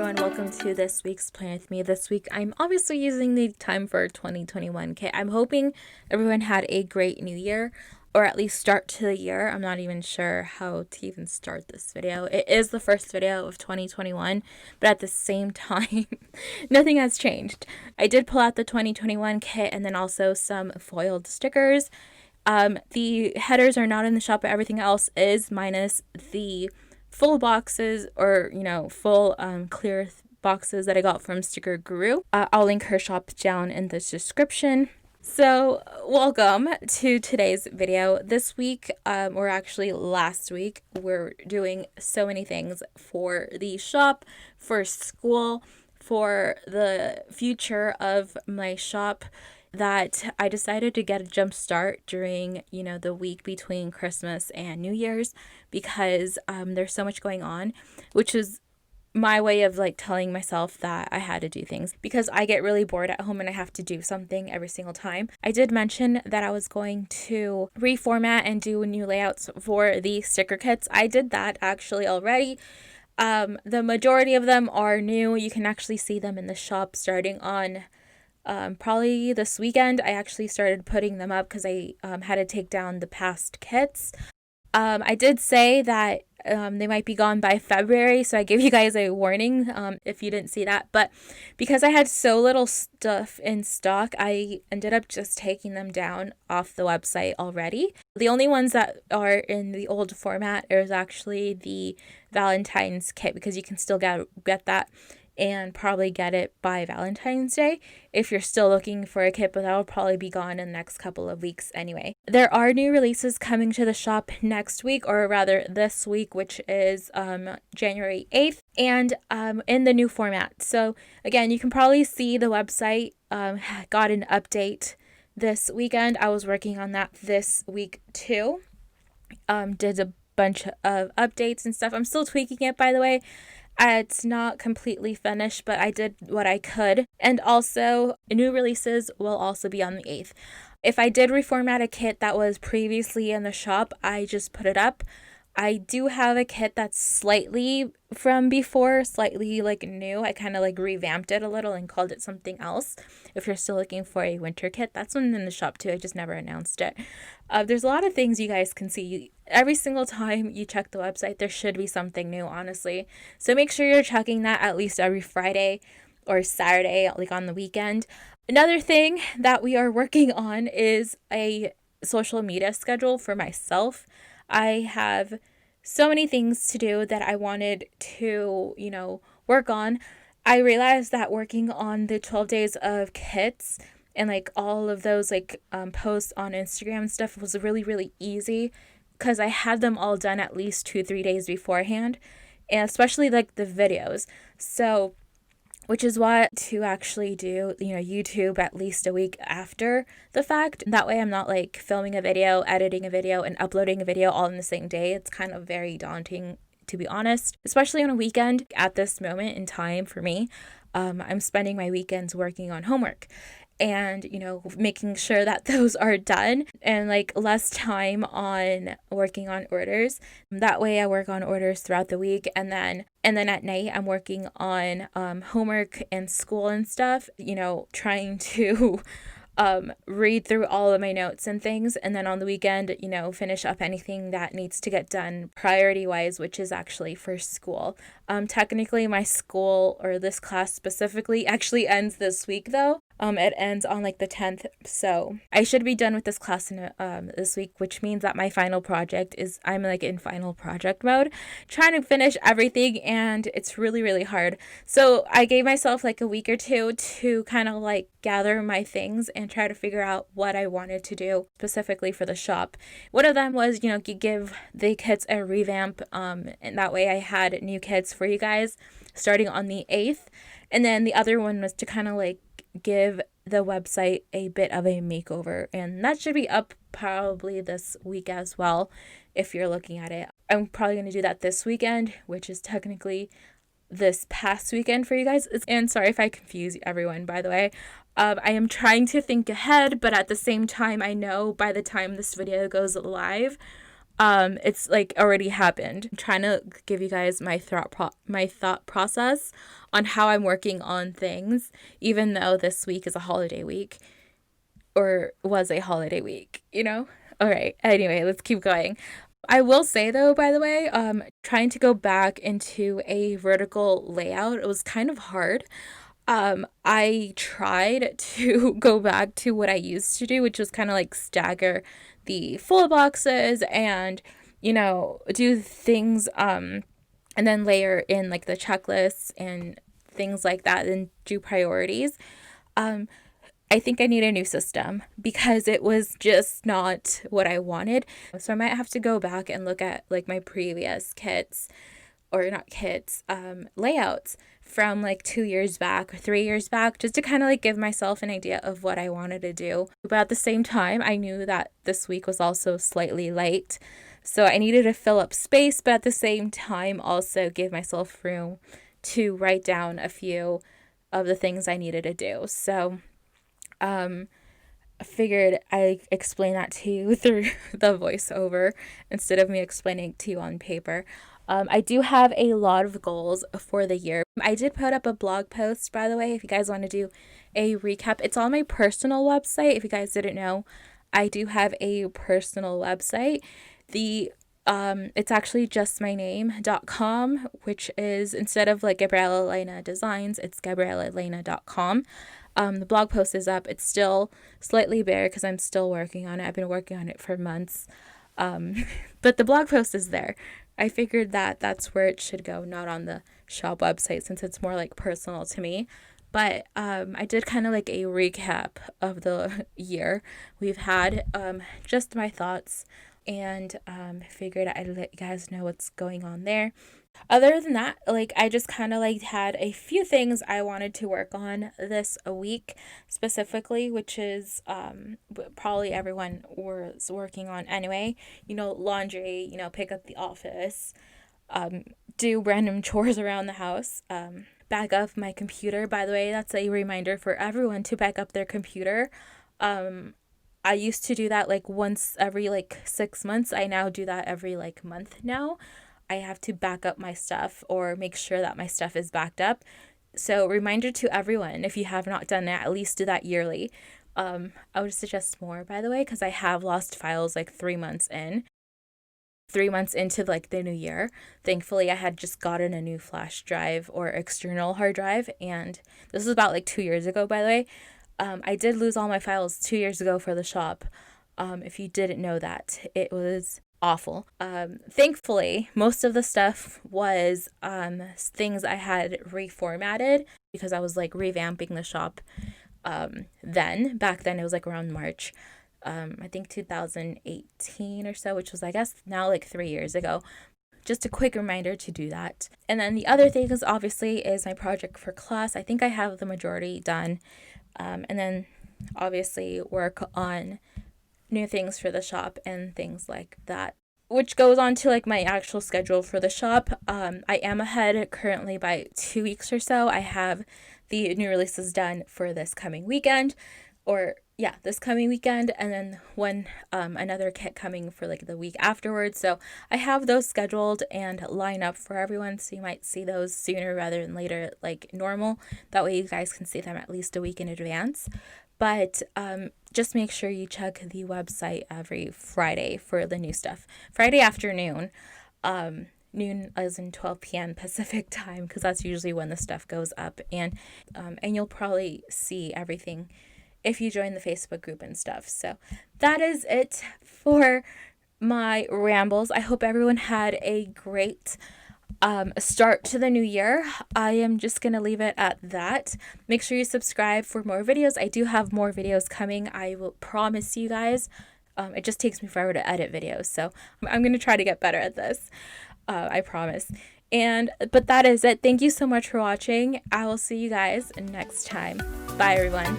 everyone, welcome to this week's Plan With Me. This week I'm obviously using the time for 2021. Okay, I'm hoping everyone had a great new year, or at least start to the year. I'm not even sure how to even start this video. It is the first video of 2021, but at the same time, nothing has changed. I did pull out the 2021 kit and then also some foiled stickers. The headers are not in the shop, but everything else is, minus the full boxes, or full clear boxes that I got from Sticker Guru. I'll link her shop down in the description. So welcome to today's video. This week, or actually last week, we're doing so many things for the shop, for school, for the future of my shop, that I decided to get a jump start during, the week between Christmas and New Year's, because there's so much going on, which is my way of telling myself that I had to do things, because I get really bored at home and I have to do something every single time. I did mention that I was going to reformat and do new layouts for the sticker kits. I did that actually already. The majority of them are new. You can actually see them in the shop starting on probably this weekend. I actually started putting them up because I had to take down the past kits. I did say that they might be gone by February, so I gave you guys a warning if you didn't see that. But because I had so little stuff in stock, I ended up just taking them down off the website already. The only ones that are in the old format is actually the Valentine's kit, because you can still get that and probably get it by Valentine's Day if you're still looking for a kit, but that will probably be gone in the next couple of weeks anyway. There are new releases coming to the shop next week, or rather this week, which is January 8th, and in the new format. So again, you can probably see the website got an update this weekend. I was working on that this week too. Did a bunch of updates and stuff. I'm still tweaking it, by the way. It's not completely finished, but I did what I could. And also, new releases will also be on the 8th. If I did reformat a kit that was previously in the shop, I just put it up. I do have a kit that's slightly from before, slightly new. I kind of revamped it a little and called it something else. If you're still looking for a winter kit, that's one in the shop too. I just never announced it. There's a lot of things you guys can see. Every single time you check the website, there should be something new, honestly. So make sure you're checking that at least every Friday or Saturday, on the weekend. Another thing that we are working on is a social media schedule for myself. I have so many things to do that I wanted to, work on. I realized that working on the 12 days of kits and all of those posts on Instagram and stuff was really, really easy, because I had them all done at least 2-3 days beforehand, and especially the videos. So, which is why to actually do, YouTube at least a week after the fact. That way I'm not filming a video, editing a video, and uploading a video all in the same day. It's kind of very daunting, to be honest, especially on a weekend. At this moment in time for me, I'm spending my weekends working on homework and making sure that those are done, and less time on working on orders. That way I work on orders throughout the week, and then at night I'm working on homework and school and stuff, trying to read through all of my notes and things, and then on the weekend, finish up anything that needs to get done priority wise, which is actually for school. Technically my school, or this class specifically, actually ends this week though. It ends on the 10th, so I should be done with this class in this week, which means that my final project is, I'm in final project mode, trying to finish everything, and it's really, really hard. So I gave myself a week or two to kind of gather my things and try to figure out what I wanted to do specifically for the shop. One of them was, give the kits a revamp, and that way I had new kits for you guys starting on the 8th. And then the other one was to kind of give the website a bit of a makeover, and that should be up probably this week as well if you're looking at it. I'm probably going to do that this weekend, which is technically this past weekend for you guys. And sorry if I confuse everyone, by the way. I am trying to think ahead, but at the same time, I know by the time this video goes live, It's like already happened. I'm trying to give you guys my thought process on how I'm working on things, even though this week is a holiday week, or was a holiday week, you know? All right. Anyway, let's keep going. I will say though, by the way, trying to go back into a vertical layout, it was kind of hard. I tried to go back to what I used to do, which was kind of like stagger the full boxes and, do things, and then layer in like the checklists and things like that and do priorities. Um, I think I need a new system because it was just not what I wanted. So I might have to go back and look at like my previous kits, or not kits, layouts from like 2 years back or 3 years back, just to kind of like give myself an idea of what I wanted to do. But at the same time, I knew that this week was also slightly late. So I needed to fill up space, but at the same time, also give myself room to write down a few of the things I needed to do. So, I figured I explain that to you through the voiceover instead of me explaining to you on paper. I do have a lot of goals for the year. I did put up a blog post, by the way, if you guys want to do a recap. It's on my personal website. If you guys didn't know, I do have a personal website. It's actually justmyname.com, which is, instead of like Gabriela Elena Designs, it's gabrielaelena.com. The blog post is up. It's still slightly bare because I'm still working on it. I've been working on it for months. But the blog post is there. I figured that that's where it should go, not on the shop website, since it's more like personal to me. But I did kind of like a recap of the year we've had, just my thoughts, and figured I'd let you guys know what's going on there. Other than that, like, I just kind of like had a few things I wanted to work on this week specifically, which is probably everyone was working on anyway. Laundry, pick up the office, do random chores around the house, back up my computer. By the way, that's a reminder for everyone to back up their computer. I used to do that like once every like 6 months. I now do that every like month now. I have to back up my stuff or make sure that my stuff is backed up. So reminder to everyone, if you have not done that, at least do that yearly. I would suggest more, by the way, because I have lost files like 3 months into like the new year. Thankfully, I had just gotten a new flash drive or external hard drive, and this was about like 2 years ago, by the way. I did lose all my files 2 years ago for the shop. If you didn't know that, it was awful. Thankfully, most of the stuff was things I had reformatted because I was like revamping the shop. Back then it was like around March, I think 2018 or so, which was, I guess, now like 3 years ago. Just a quick reminder to do that. And then the other thing is obviously is my project for class. I think I have the majority done. And then obviously work on new things for the shop and things like that, which goes on to like my actual schedule for the shop. I am ahead currently by 2 weeks or so. I have the new releases done for this coming weekend, and then another kit coming for like the week afterwards. So I have those scheduled and line up for everyone, so you might see those sooner rather than later, like normal. That way you guys can see them at least a week in advance. But just make sure you check the website every Friday for the new stuff. Friday afternoon, noon as in 12 p.m. Pacific time, because that's usually when the stuff goes up. And you'll probably see everything if you join the Facebook group and stuff. So that is it for my rambles. I hope everyone had a great start to the new year. I am just gonna leave it at that. Make sure you subscribe for more videos. I do have more videos coming, I will promise you guys. It just takes me forever to edit videos, so I'm gonna try to get better at this. I promise. But that is it. Thank you so much for watching. I will see you guys next time. Bye, everyone.